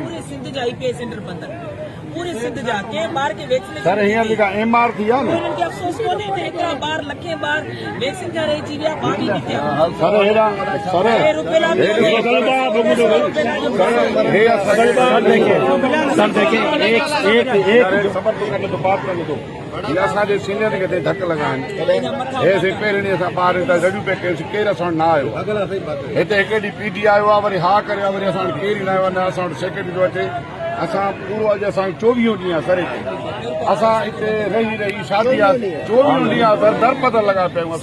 पूरे सिंध जा IPA centre बंद पूरे सिंध जा के बार के वैक्सीनेशन सर हींअर जेका MR थी आहे न उन्हनि खे अफ़सोस कोन्हे त हेतिरा ॿार लखे ॿार वैक्सीन खां रहिजी विया बाक़ी किथे सर हेड़ा सर हे रुपेला बि सर देखिए एक सबर तो करने तो बात करने दो ये असांजे सीनियर खे धक लॻाइनि हे पहिरीं ॾींहं असां ॿार हितां रडियूं पिया कयोसीं केरु असां वटि न आयो हिते हिकु ॾींहुं PD आयो आहे वरी हा करे वरी असां वटि केरु ई न आयो आहे न असां वटि सेक्रेटरी थो अचे असां पूरो अॼु असांखे 24 ॾींहं आहे सर हिते असां हिते रही शादी आहे 24 ॾींहं आहे सर दर पता लॻा पिया आहियूं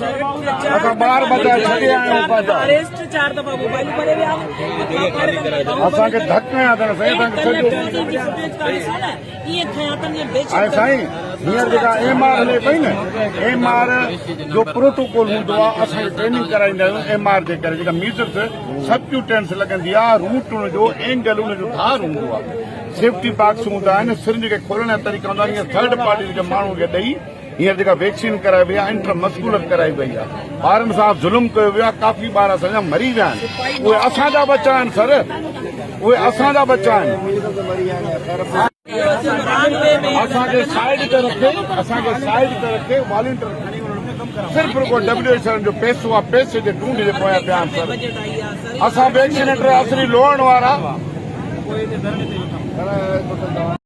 असां ॿार बचाए छॾे आया आहियूं अरेस्ट 4 दफ़ा मोबाइल करे विया असांखे धक कया अथनि ऐं साईं हींअर जेका MR हले पई न MR जो प्रोटोकॉल हूंदो आहे असांखे ट्रेनिंग कराईंदा आहियूं MR जे करे जेका मीज़ल्स सबक्यूटेंस लॻंदी आहे रूट हुनजो एंगल हुनजो धार हूंदो आहे सेफ्टी बॉक्स हूंदा आहिनि सिरिंज खे खोलण जा तरीक़ा हूंदा आहिनि थर्ड पार्टी जे माण्हू खे ॾेई हींअर जेका वैक्सीन कराई वई आहे इंट्रामस्कुलर कराई वई आहे ॿारनि सां ज़ुल्म कयो वियो आहे काफ़ी ॿार असांजा मरी विया आहिनि उहे असांजा बच्चा आहिनि सर उहे असांजा बच्चा आहिनि असांखे साइड ते रखे वॉलंटियर खणी वञणु सिर्फ़ु रुगो WHO जो पैसो आहे पैसे जे ढूंढ जे पोयां पिया आहिनि सर असां वैक्सीनेटर असली लोअण वारा